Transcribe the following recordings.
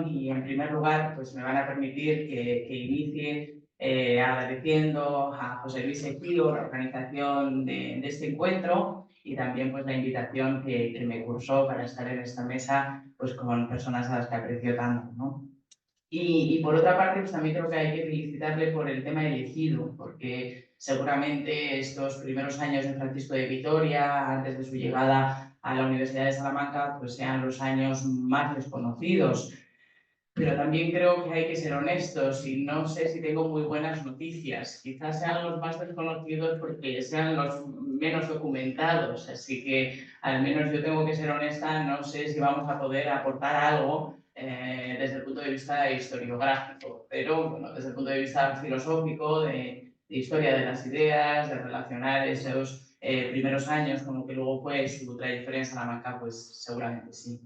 y en primer lugar pues me van a permitir que inicie agradeciendo a José Luis Ejido la organización de este encuentro y también pues la invitación que me cursó para estar en esta mesa pues con personas a las que aprecio tanto, ¿no? Y por otra parte, pues también creo que hay que felicitarle por el tema elegido, porque seguramente estos primeros años de Francisco de Vitoria, antes de su llegada a la Universidad de Salamanca, pues sean los años más desconocidos. Pero también creo que hay que ser honestos y no sé si tengo muy buenas noticias. Quizás sean los más desconocidos porque sean los menos documentados. Así que al menos yo tengo que ser honesta, no sé si vamos a poder aportar algo desde el punto de vista historiográfico, pero bueno, desde el punto de vista filosófico, de historia de las ideas, de relacionar esos primeros años con lo que luego fue su trayectoria en Salamanca, pues seguramente sí.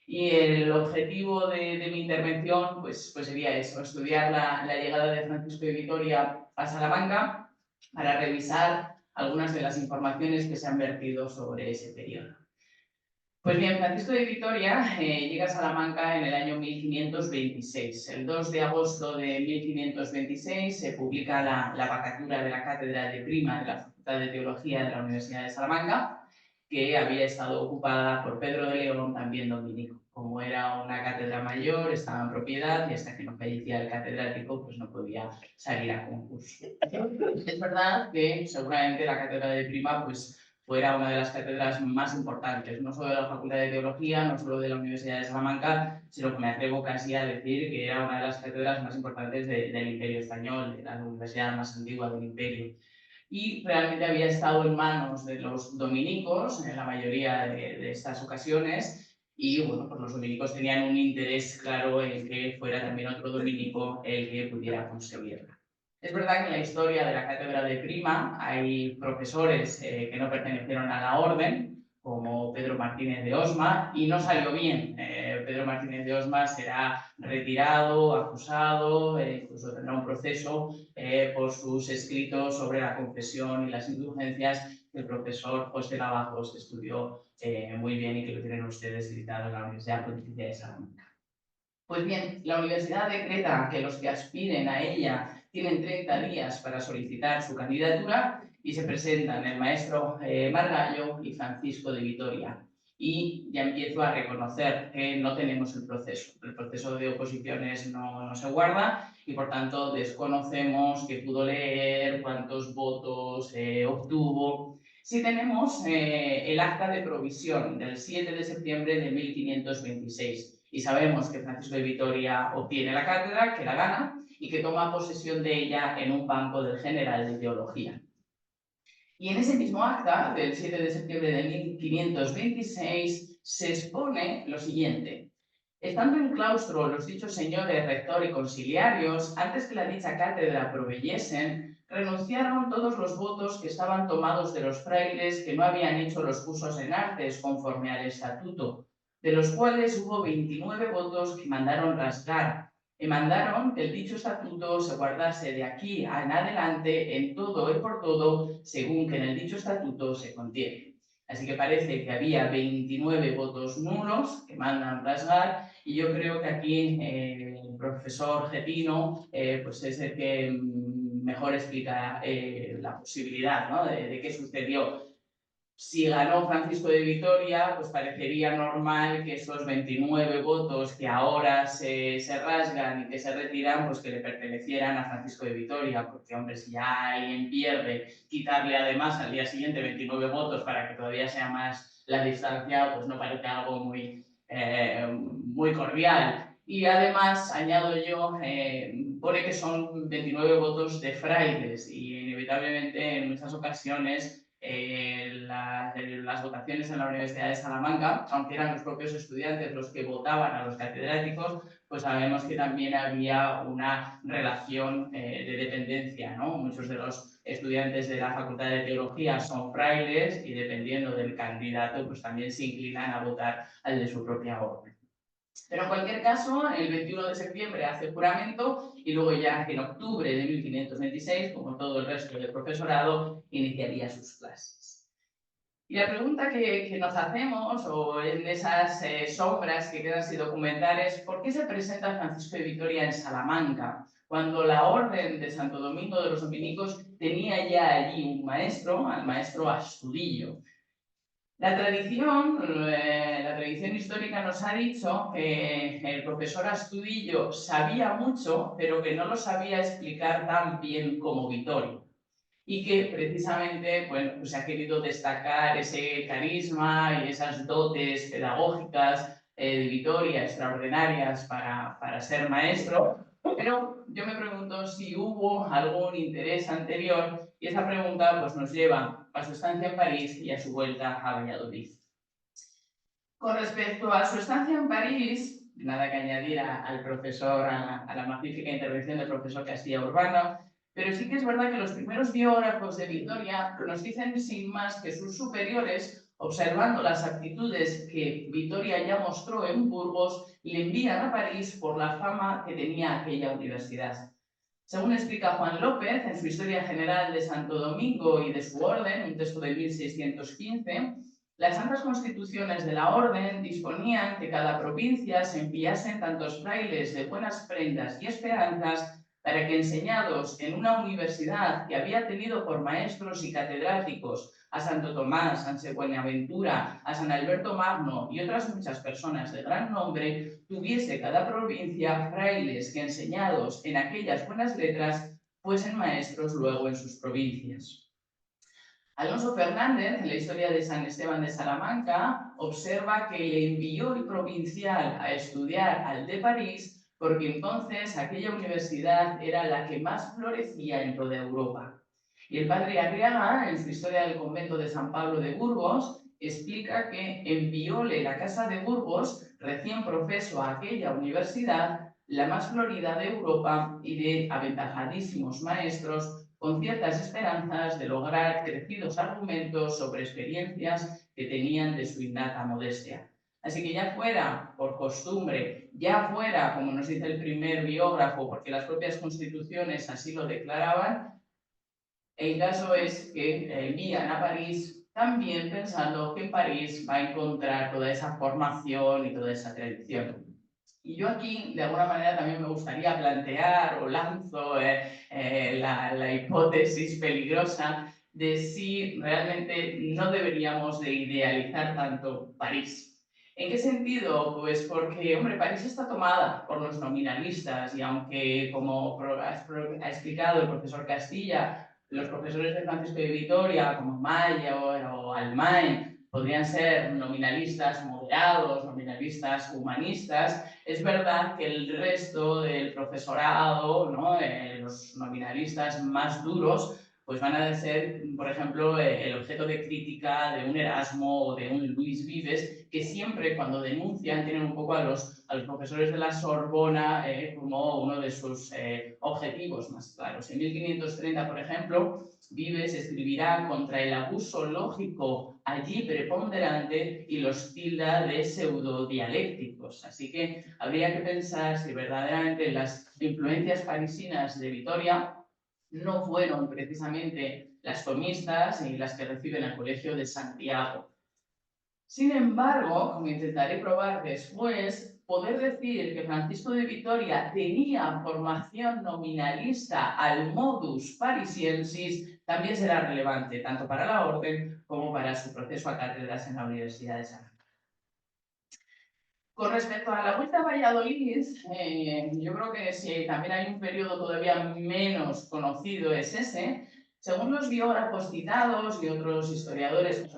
Y el objetivo de mi intervención pues sería eso, estudiar la llegada de Francisco de Vitoria a Salamanca para revisar algunas de las informaciones que se han vertido sobre ese periodo. Pues bien, Francisco de Vitoria llega a Salamanca en el año 1526. El 2 de agosto de 1526 se publica la vacatura de la cátedra de prima de la Facultad de Teología de la Universidad de Salamanca, que había estado ocupada por Pedro de León, también dominico. Como era una cátedra mayor, estaba en propiedad y hasta que no fallecía el catedrático, pues no podía salir a concurso. Es verdad que seguramente la cátedra de prima pues fuera una de las cátedras más importantes, no solo de la Facultad de Teología, no solo de la Universidad de Salamanca, sino que me atrevo casi a decir que era una de las cátedras más importantes del Imperio Español, de la universidad más antigua del Imperio. Y realmente había estado en manos de los dominicos en la mayoría de estas ocasiones, y bueno, pues los dominicos tenían un interés claro en que fuera también otro dominico el que pudiera conseguirla. Es verdad que en la historia de la cátedra de prima hay profesores que no pertenecieron a la orden, como Pedro Martínez de Osma, y no salió bien. Pedro Martínez de Osma será retirado, acusado, incluso tendrá un proceso por sus escritos sobre la confesión y las indulgencias que el profesor José Lavajos estudió muy bien y que lo tienen ustedes editado en la Universidad Pontificia de Salamanca. Pues bien, la universidad decreta que los que aspiren a ella tienen 30 días para solicitar su candidatura y se presentan el maestro Margallo y Francisco de Vitoria. Y ya empiezo a reconocer que no tenemos el proceso de oposiciones no se guarda y por tanto desconocemos qué pudo leer, cuántos votos obtuvo. Sí tenemos el acta de provisión del 7 de septiembre de 1526 y sabemos que Francisco de Vitoria obtiene la cátedra, que la gana y que toma posesión de ella en un banco del General de Teología. Y en ese mismo acta, del 7 de septiembre de 1526, se expone lo siguiente. Estando en claustro los dichos señores rector y conciliarios, antes que la dicha cátedra proveyesen, renunciaron todos los votos que estaban tomados de los frailes que no habían hecho los cursos en artes conforme al estatuto, de los cuales hubo 29 votos que mandaron rasgar, y mandaron que el dicho estatuto se guardase de aquí en adelante en todo y por todo, según que en el dicho estatuto se contiene. Así que parece que había 29 votos nulos que mandan rasgar y yo creo que aquí el profesor Getino pues es el que mejor explica la posibilidad, ¿no? de qué sucedió. Si ganó Francisco de Vitoria, pues parecería normal que esos 29 votos que ahora se rasgan y que se retiran, pues que le pertenecieran a Francisco de Vitoria, porque hombre, si ya alguien pierde, quitarle además al día siguiente 29 votos para que todavía sea más la distancia, pues no parece algo muy cordial. Y además, añado yo, pone que son 29 votos de frailes y inevitablemente en muchas ocasiones las votaciones en la Universidad de Salamanca, aunque eran los propios estudiantes los que votaban a los catedráticos, pues sabemos que también había una relación de dependencia, ¿no? Muchos de los estudiantes de la Facultad de Teología son frailes y dependiendo del candidato, pues también se inclinan a votar al de su propia orden. Pero en cualquier caso, el 21 de septiembre hace juramento y luego ya en octubre de 1526, como todo el resto del profesorado, iniciaría sus clases. Y la pregunta que nos hacemos, o en esas sombras que quedan sin documentar, es ¿por qué se presenta Francisco de Vitoria en Salamanca? Cuando la Orden de Santo Domingo de los Dominicos tenía ya allí un maestro, al maestro Astudillo. La tradición histórica nos ha dicho que el profesor Astudillo sabía mucho, pero que no lo sabía explicar tan bien como Vitoria. Y que precisamente, bueno, pues ha querido destacar ese carisma y esas dotes pedagógicas de Vitoria extraordinarias para ser maestro. Pero yo me pregunto si hubo algún interés anterior, y esa pregunta pues, nos lleva a su estancia en París y a su vuelta a Valladolid. Con respecto a su estancia en París, nada que añadir al profesor, a la magnífica intervención del profesor Castilla Urbano, pero sí que es verdad que los primeros biógrafos de Vitoria nos dicen sin más que sus superiores, observando las actitudes que Vitoria ya mostró en Burgos, le envían a París por la fama que tenía aquella universidad. Según explica Juan López en su Historia General de Santo Domingo y de su orden, un texto de 1615, las santas constituciones de la orden disponían que cada provincia se enviasen tantos frailes de buenas prendas y esperanzas para que, enseñados en una universidad que había tenido por maestros y catedráticos a Santo Tomás, a San Buenaventura, a San Alberto Magno y otras muchas personas de gran nombre, tuviese cada provincia frailes que, enseñados en aquellas buenas letras, fuesen maestros luego en sus provincias. Alonso Fernández, en la historia de San Esteban de Salamanca, observa que le envió el provincial a estudiar al de París porque entonces aquella universidad era la que más florecía en toda Europa. Y el padre Arriaga, en su historia del convento de San Pablo de Burgos, explica que envióle la casa de Burgos, recién profeso a aquella universidad, la más florida de Europa y de aventajadísimos maestros, con ciertas esperanzas de lograr crecidos argumentos sobre experiencias que tenían de su innata modestia. Así que ya fuera por costumbre, ya fuera, como nos dice el primer biógrafo, porque las propias constituciones así lo declaraban, el caso es que envían a París también pensando que en París va a encontrar toda esa formación y toda esa tradición. Y yo aquí, de alguna manera, también me gustaría plantear o lanzo la hipótesis peligrosa de si realmente no deberíamos de idealizar tanto París. ¿En qué sentido? Pues porque, hombre, París está tomada por los nominalistas y aunque, como ha explicado el profesor Castilla, los profesores de Francisco de Vitoria, como Mayor o Almain, podrían ser nominalistas moderados, nominalistas humanistas, es verdad que el resto del profesorado, ¿no? Los nominalistas más duros, pues van a ser, por ejemplo, el objeto de crítica de un Erasmo o de un Luis Vives, que siempre cuando denuncian tienen un poco a los profesores de la Sorbona como uno de sus objetivos más claros. En 1530, por ejemplo, Vives escribirá contra el abuso lógico allí preponderante y los tilda de pseudodialécticos. Así que habría que pensar si verdaderamente las influencias parisinas de Vitoria no fueron precisamente las tomistas y las que reciben el Colegio de Santiago. Sin embargo, como intentaré probar después, poder decir que Francisco de Vitoria tenía formación nominalista al modus parisiensis también será relevante, tanto para la orden como para su proceso a cátedras en la Universidad de Salamanca. Con respecto a la Vuelta a Valladolid, yo creo que si también hay un periodo todavía menos conocido es ese. Según los biógrafos citados y otros historiadores,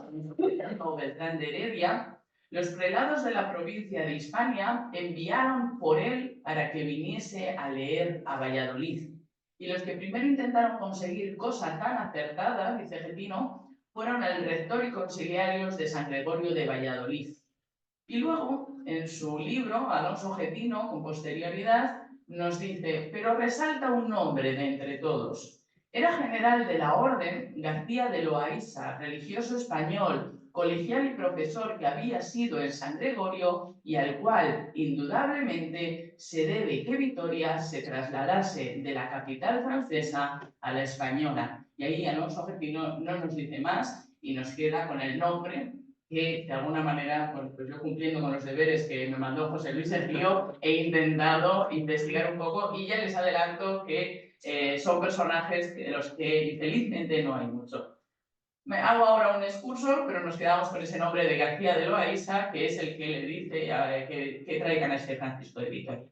como Beltrán de Heredia, los prelados de la provincia de Hispania enviaron por él para que viniese a leer a Valladolid. Y los que primero intentaron conseguir cosa tan acertada, dice Getino, fueron el rector y conciliarios de San Gregorio de Valladolid. Y luego, en su libro, Alonso Getino, con posterioridad, nos dice, pero resalta un nombre de entre todos. Era general de la orden García de Loaiza, religioso español, colegial y profesor que había sido en San Gregorio y al cual, indudablemente, se debe que Vitoria se trasladase de la capital francesa a la española. Y ahí Alonso Getino no nos dice más y nos queda con el nombre que de alguna manera, bueno, pues yo cumpliendo con los deberes que me mandó José Luis Sergio, he intentado investigar un poco y ya les adelanto que son personajes de los que infelizmente no hay mucho. Me hago ahora un excurso, pero nos quedamos con ese nombre de García de Loaysa, que es el que le dice que traigan a este Francisco de Vitoria.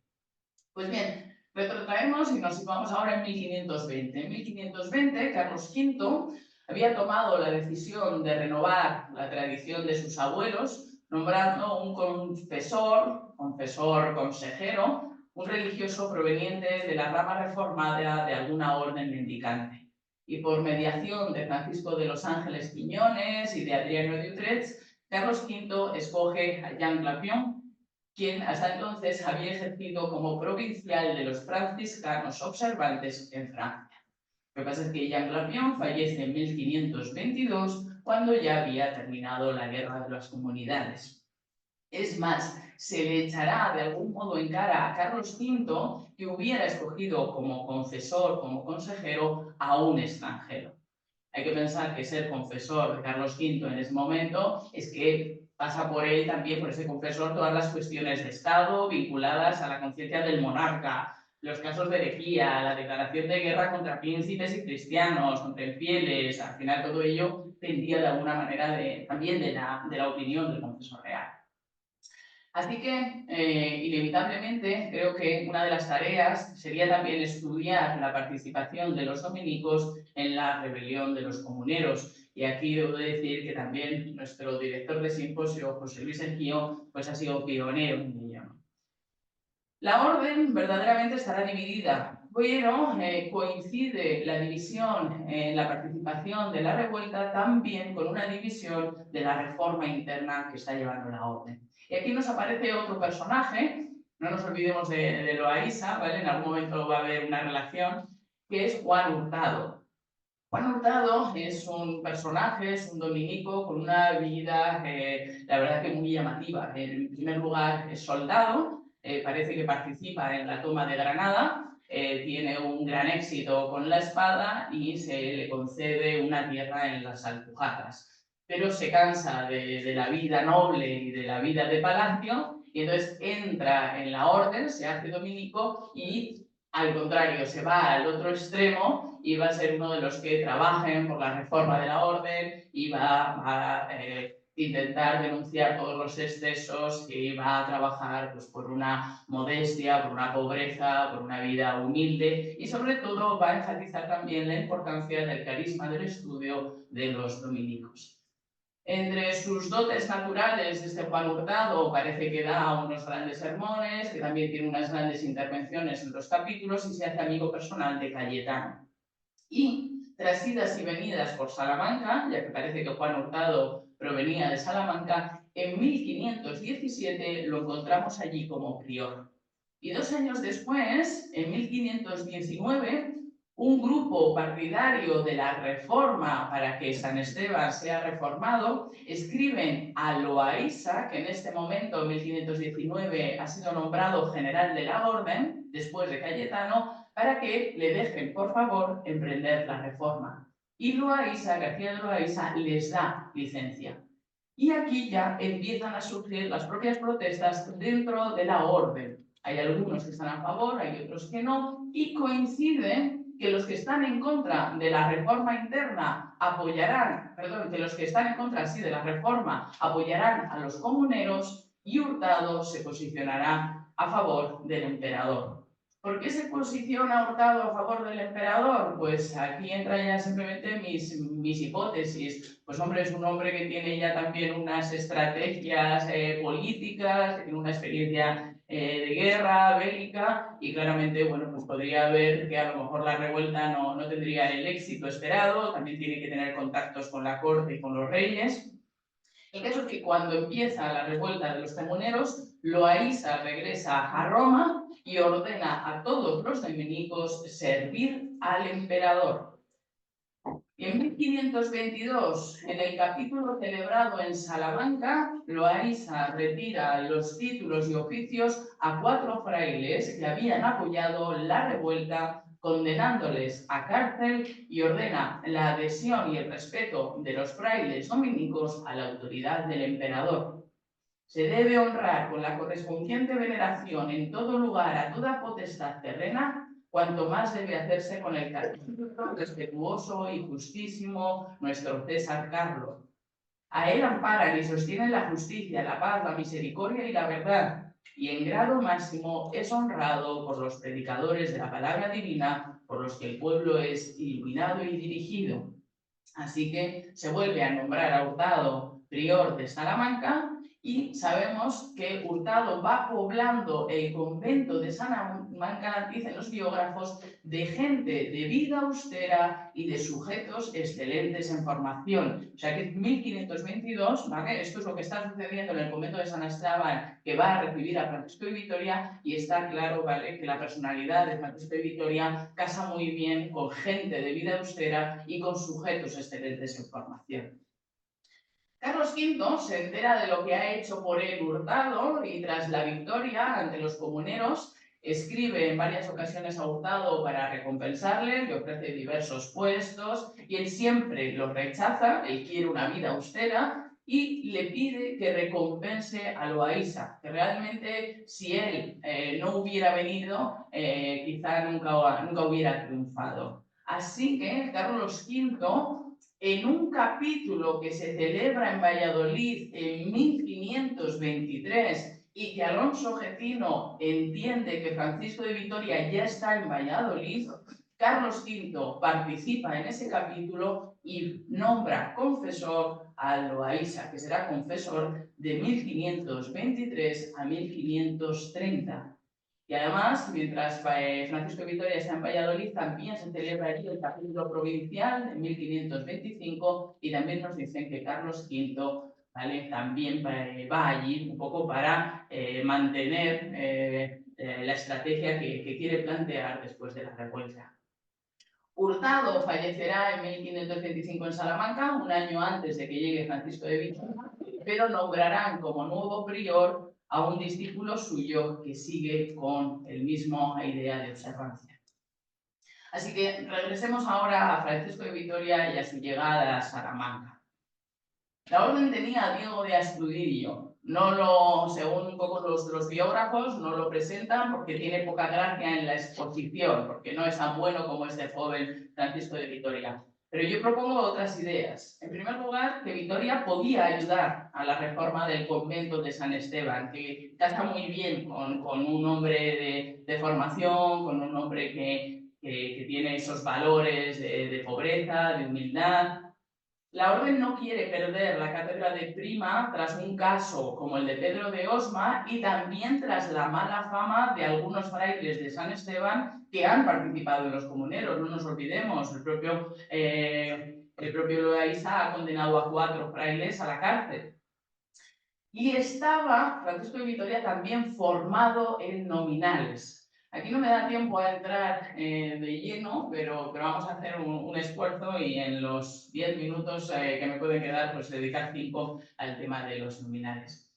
Pues bien, retrotraemos y nos situamos ahora en 1520. En 1520, Carlos V había tomado la decisión de renovar la tradición de sus abuelos, nombrando un consejero, un religioso proveniente de la rama reformada de alguna orden mendicante. Y por mediación de Francisco de los Ángeles Quiñones y de Adriano de Utrecht, Carlos V escoge a Jean Clapion, quien hasta entonces había ejercido como provincial de los franciscanos observantes en Francia. Lo que pasa es que Jean Clapion fallece en 1522, cuando ya había terminado la Guerra de las Comunidades. Es más, se le echará de algún modo en cara a Carlos V que hubiera escogido como confesor, como consejero, a un extranjero. Hay que pensar que ser confesor de Carlos V en ese momento es que pasa por él también, por ese confesor, todas las cuestiones de Estado vinculadas a la conciencia del monarca, los casos de herejía, la declaración de guerra contra príncipes y cristianos, contra infieles. Al final todo ello pendía de alguna manera también de la opinión del confesor real. Así que, inevitablemente, creo que una de las tareas sería también estudiar la participación de los dominicos en la rebelión de los comuneros. Y aquí debo decir que también nuestro director de simposio, José Luis Sergio, pues ha sido pionero en ello. La orden verdaderamente estará dividida, pero coincide la división en la participación de la revuelta también con una división de la reforma interna que está llevando la orden. Y aquí nos aparece otro personaje, no nos olvidemos de Loaysa, ¿vale? En algún momento va a haber una relación, que es Juan Hurtado. Juan Hurtado es un personaje, es un dominico con una vida, la verdad que muy llamativa. En primer lugar, es soldado, parece que participa en la toma de Granada, tiene un gran éxito con la espada y se le concede una tierra en las Alpujarras. Pero se cansa de la vida noble y de la vida de palacio y entonces entra en la orden, se hace dominico y al contrario, se va al otro extremo y va a ser uno de los que trabajen por la reforma de la orden y va a intentar denunciar todos los excesos y va a trabajar pues, por una modestia, por una pobreza, por una vida humilde y sobre todo va a enfatizar también la importancia del carisma del estudio de los dominicos. Entre sus dotes naturales, este Juan Hurtado parece que da unos grandes sermones, que también tiene unas grandes intervenciones en los capítulos y se hace amigo personal de Cayetano. Y tras idas y venidas por Salamanca, ya que parece que Juan Hurtado provenía de Salamanca, en 1517 lo encontramos allí como prior. Y 2 años después, en 1519, un grupo partidario de la reforma para que San Esteban sea reformado, escriben a Loaysa, que en este momento, en 1519, ha sido nombrado general de la orden, después de Cayetano, para que le dejen, por favor, emprender la reforma. Y Loaysa, García de Loaysa, les da licencia. Y aquí ya empiezan a surgir las propias protestas dentro de la orden. Hay algunos que están a favor, hay otros que no, y coinciden que los que están en contra de la reforma interna apoyarán, perdón, que los que están en contra, sí, de la reforma apoyarán a los comuneros y Hurtado se posicionará a favor del emperador. ¿Por qué se posiciona Hurtado a favor del emperador? Pues aquí entran ya simplemente mis hipótesis. Pues hombre, es un hombre que tiene ya también unas estrategias políticas, que tiene una experiencia de guerra bélica y claramente, bueno, pues podría ver que a lo mejor la revuelta no tendría el éxito esperado, también tiene que tener contactos con la corte y con los reyes. El caso es que cuando empieza la revuelta de los comuneros, Loaysa regresa a Roma y ordena a todos los dominicos servir al emperador. Y en 1522, en el capítulo celebrado en Salamanca, Loaysa retira los títulos y oficios a 4 frailes que habían apoyado la revuelta condenándoles a cárcel y ordena la adhesión y el respeto de los frailes dominicos a la autoridad del emperador. Se debe honrar con la correspondiente veneración en todo lugar a toda potestad terrena, cuanto más debe hacerse con el católico, respetuoso y justísimo nuestro César Carlos. A él amparan y sostienen la justicia, la paz, la misericordia y la verdad, y en grado máximo es honrado por los predicadores de la palabra divina, por los que el pueblo es iluminado y dirigido. Así que se vuelve a nombrar a Hurtado prior de Salamanca y sabemos que Hurtado va poblando el convento de Salamanca, dicen los biógrafos, de gente de vida austera y de sujetos excelentes en formación. O sea que en 1522, ¿vale? Esto es lo que está sucediendo en el convento de San Esteban, que va a recibir a Francisco de Vitoria, y está claro, ¿vale?, que la personalidad de Francisco de Vitoria casa muy bien con gente de vida austera y con sujetos excelentes en formación. Carlos V se entera de lo que ha hecho por él Hurtado y tras la victoria ante los comuneros escribe en varias ocasiones a Hurtado para recompensarle, le ofrece diversos puestos y él siempre lo rechaza, él quiere una vida austera y le pide que recompense a Loaysa, que realmente si él no hubiera venido, quizá nunca hubiera triunfado. Así que Carlos V, en un capítulo que se celebra en Valladolid en 1523 y que Alonso Getino entiende que Francisco de Vitoria ya está en Valladolid, Carlos V participa en ese capítulo y nombra confesor a Loaysa, que será confesor de 1523 a 1530. Y además, mientras Francisco de Vitoria está en Valladolid, también se celebra allí el capítulo provincial en 1525 y también nos dicen que Carlos V, ¿vale?, también va allí un poco para mantener la estrategia que quiere plantear después de la revuelta. Hurtado fallecerá en 1525 en Salamanca, un año antes de que llegue Francisco de Vitoria, pero nombrarán como nuevo prior a un discípulo suyo que sigue con la misma idea de observancia. Así que regresemos ahora a Francisco de Vitoria y a su llegada a Salamanca. La orden tenía a Diego de Astudillo. Según un poco los biógrafos, no lo presentan porque tiene poca gracia en la exposición, porque no es tan bueno como este joven Francisco de Vitoria. Pero yo propongo otras ideas. En primer lugar, que Vitoria podía ayudar a la reforma del convento de San Esteban, que casa muy bien con un hombre de formación, con un hombre que tiene esos valores de pobreza, de humildad. La orden no quiere perder la cátedra de prima tras un caso como el de Pedro de Osma y también tras la mala fama de algunos frailes de San Esteban que han participado en los comuneros. No nos olvidemos, el propio Loaysa ha condenado a 4 frailes a la cárcel. Y estaba Francisco de Vitoria también formado en nominales. Aquí no me da tiempo a entrar de lleno, pero vamos a hacer un esfuerzo y en los 10 minutos que me pueden quedar, pues dedicar 5 al tema de los nominales.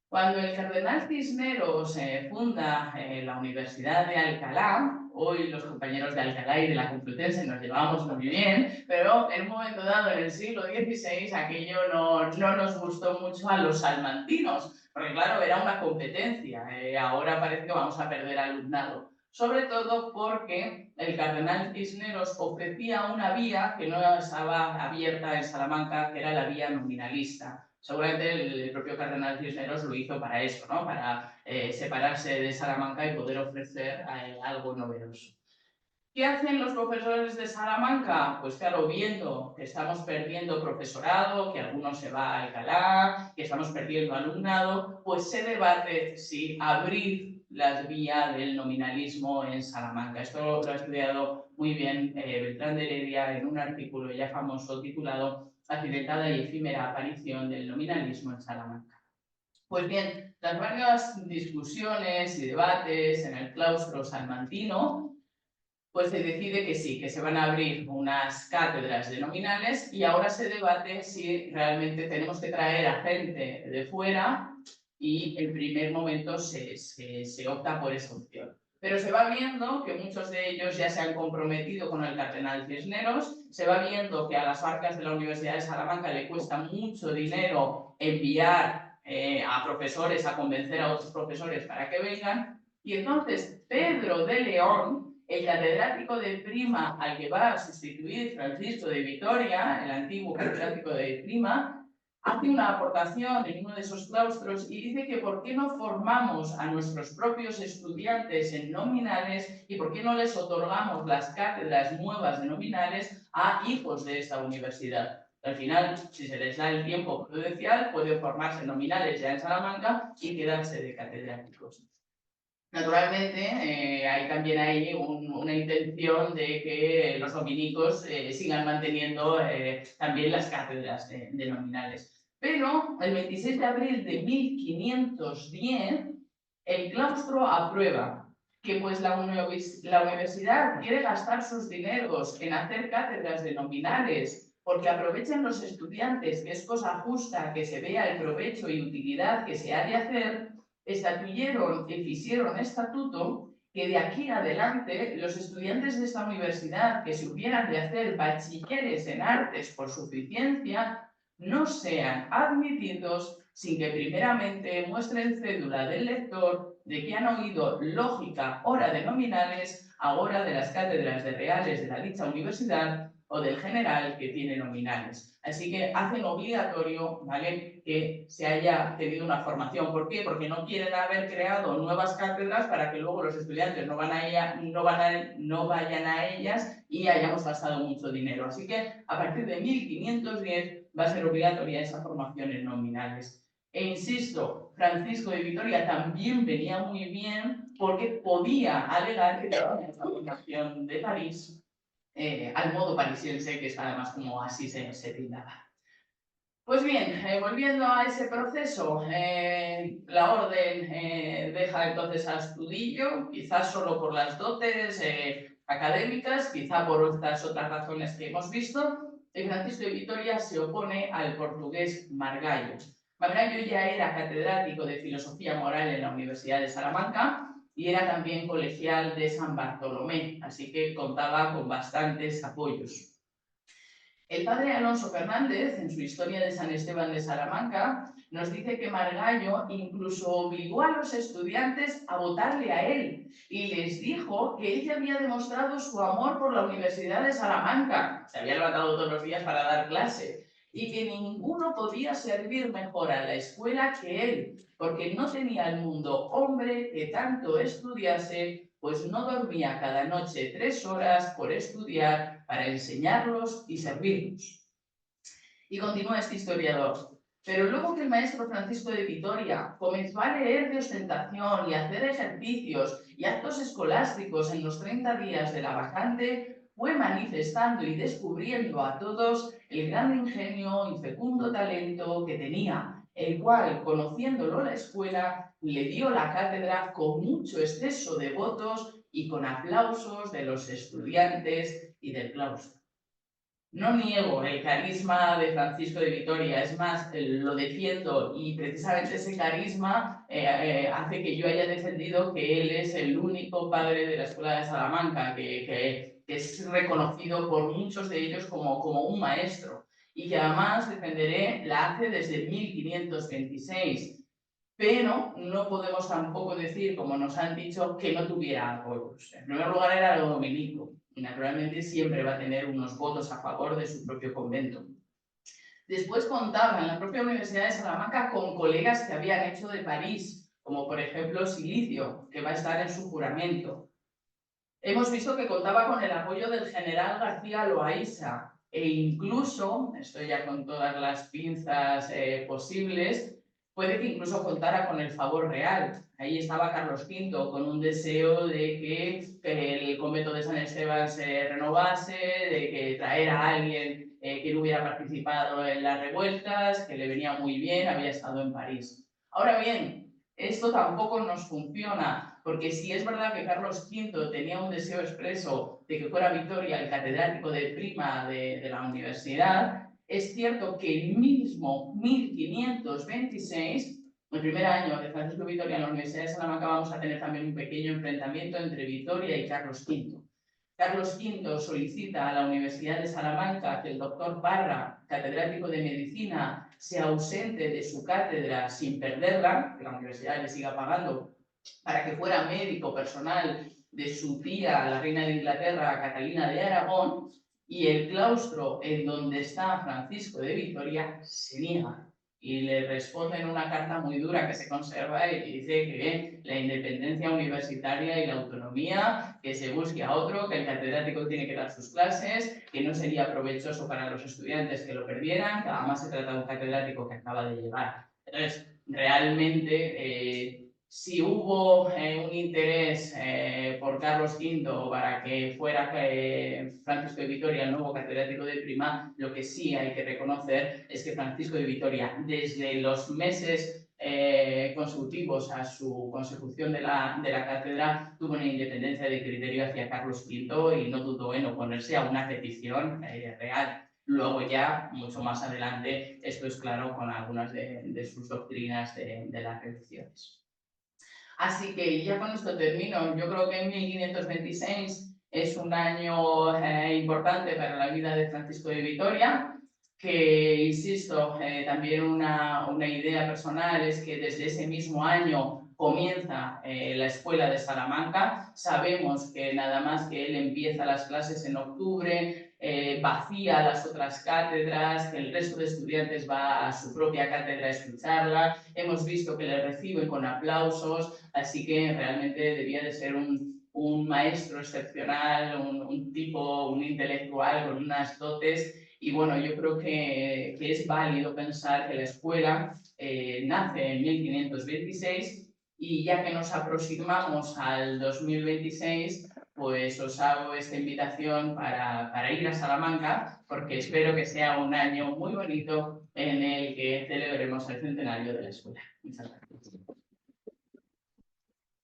Cuando el cardenal Cisneros funda la Universidad de Alcalá, hoy los compañeros de Alcalá y de la Complutense nos llevamos muy bien, pero en un momento dado, en el siglo XVI, aquello no nos gustó mucho a los salmantinos, porque claro, era una competencia, ahora parece que vamos a perder alumnado. Sobre todo porque el cardenal Cisneros ofrecía una vía que no estaba abierta en Salamanca, que era la vía nominalista. Seguramente el propio cardenal Cisneros lo hizo para eso, ¿no?, para separarse de Salamanca y poder ofrecer algo novedoso. ¿Qué hacen los profesores de Salamanca? Pues claro, viendo que estamos perdiendo profesorado, que algunos se va a Alcalá, que estamos perdiendo alumnado, pues se debate si abrir las vías del nominalismo en Salamanca. Esto lo ha estudiado muy bien Beltrán de Heredia en un artículo ya famoso titulado Accidentada y efímera aparición del nominalismo en Salamanca. Pues bien, tras varias discusiones y debates en el claustro salmantino, pues se decide que sí, que se van a abrir unas cátedras de nominales y ahora se debate si realmente tenemos que traer a gente de fuera y en primer momento se opta por esa opción. Pero se va viendo que muchos de ellos ya se han comprometido con el cardenal Cisneros, se va viendo que a las arcas de la Universidad de Salamanca le cuesta mucho dinero enviar a profesores, a convencer a otros profesores para que vengan, y entonces Pedro de León, el catedrático de Prima al que va a sustituir Francisco de Vitoria, el antiguo catedrático de Prima, hace una aportación en uno de esos claustros y dice que por qué no formamos a nuestros propios estudiantes en nominales y por qué no les otorgamos las cátedras nuevas de nominales a hijos de esta universidad. Al final, si se les da el tiempo prudencial, pueden formarse en nominales ya en Salamanca y quedarse de catedráticos. Naturalmente, hay también ahí una intención de que los dominicos sigan manteniendo también las cátedras de nominales. Pero el 26 de abril de 1510, el claustro aprueba que pues la universidad quiere gastar sus dineros en hacer cátedras de nominales porque aprovechen los estudiantes, que es cosa justa que se vea el provecho y utilidad que se ha de hacer, estatuyeron y hicieron estatuto que de aquí adelante los estudiantes de esta universidad que se hubieran de hacer bachilleres en artes por suficiencia no sean admitidos sin que primeramente muestren cédula del lector de que han oído lógica hora de nominales a hora de las cátedras de reales de la dicha universidad o del general que tiene nominales. Así que hacen obligatorio, ¿vale?, que se haya tenido una formación. ¿Por qué? Porque no quieren haber creado nuevas cátedras para que luego los estudiantes no vayan a ellas y hayamos gastado mucho dinero. Así que a partir de 1510 va a ser obligatoria esa formación en nominales. E insisto, Francisco de Vitoria también venía muy bien porque podía alegar que tenía esta formación de París al modo parisiense, que es además como así se brindaba. Pues bien, volviendo a ese proceso, la orden deja entonces a Astudillo, quizás solo por las dotes académicas, quizá por otras razones que hemos visto, y Francisco de Vitoria se opone al portugués Margallo. Margallo ya era catedrático de Filosofía Moral en la Universidad de Salamanca y era también colegial de San Bartolomé, así que contaba con bastantes apoyos. El padre Alonso Fernández, en su Historia de San Esteban de Salamanca, nos dice que Margallo incluso obligó a los estudiantes a votarle a él y les dijo que él ya había demostrado su amor por la Universidad de Salamanca, se había levantado todos los días para dar clase, y que ninguno podía servir mejor a la escuela que él, porque no tenía al mundo hombre que tanto estudiase, pues no dormía cada noche 3 horas por estudiar para enseñarlos y servirlos. Y continúa este historiador. Pero luego que el maestro Francisco de Vitoria comenzó a leer de ostentación y a hacer ejercicios y actos escolásticos en los 30 días de la vacante, fue manifestando y descubriendo a todos el gran ingenio y fecundo talento que tenía, el cual, conociéndolo la escuela, le dio la cátedra con mucho exceso de votos y con aplausos de los estudiantes y del claustro. No niego el carisma de Francisco de Vitoria, es más, lo defiendo y precisamente ese carisma hace que yo haya defendido que él es el único padre de la Escuela de Salamanca, que es reconocido por muchos de ellos como un maestro y que además defenderé la hace desde 1526. Pero no podemos tampoco decir, como nos han dicho, que no tuviera apoyos. En primer lugar era lo dominico y naturalmente siempre va a tener unos votos a favor de su propio convento. Después contaba en la propia Universidad de Salamanca con colegas que habían hecho de París, como por ejemplo Silicio, que va a estar en su juramento. Hemos visto que contaba con el apoyo del general García Loaiza e incluso, estoy ya con todas las pinzas posibles, puede que incluso contara con el favor real. Ahí estaba Carlos V con un deseo de que el convento de San Esteban se renovase, de que traer a alguien que no hubiera participado en las revueltas, que le venía muy bien, había estado en París. Ahora bien, esto tampoco nos funciona, porque si es verdad que Carlos V tenía un deseo expreso de que fuera Vitoria el catedrático de Prima de la universidad, es cierto que el mismo 1526 el primer año de Francisco Vitoria en la Universidad de Salamanca vamos a tener también un pequeño enfrentamiento entre Vitoria y Carlos V. Carlos V solicita a la Universidad de Salamanca que el doctor Parra, catedrático de Medicina, se ausente de su cátedra sin perderla, que la universidad le siga pagando, para que fuera médico personal de su tía, la reina de Inglaterra, Catalina de Aragón, y el claustro en donde está Francisco de Vitoria se niega y le responde en una carta muy dura que se conserva y dice que la independencia universitaria y la autonomía, que se busque a otro, que el catedrático tiene que dar sus clases, que no sería provechoso para los estudiantes que lo perdieran, que además se trata de un catedrático que acaba de llegar. Entonces, realmente, si hubo un interés por Carlos V para que fuera Francisco de Vitoria el nuevo catedrático de Prima, lo que sí hay que reconocer es que Francisco de Vitoria, desde los meses consecutivos a su consecución de la cátedra, tuvo una independencia de criterio hacia Carlos V y no dudó en oponerse a una petición real. Luego ya, mucho más adelante, esto es claro con algunas de sus doctrinas de las religiones. Así que ya con esto termino. Yo creo que en 1526 es un año importante para la vida de Francisco de Vitoria, que, insisto, también una idea personal es que desde ese mismo año comienza la escuela de Salamanca. Sabemos que nada más que él empieza las clases en octubre, vacía las otras cátedras, que el resto de estudiantes va a su propia cátedra a escucharla. Hemos visto que le reciben con aplausos, así que realmente debía de ser un maestro excepcional, un tipo, un intelectual con unas dotes. Y bueno, yo creo que es válido pensar que la escuela nace en 1526 y ya que nos aproximamos al 2026, pues os hago esta invitación para ir a Salamanca, porque espero que sea un año muy bonito en el que celebremos el centenario de la escuela. Muchas gracias.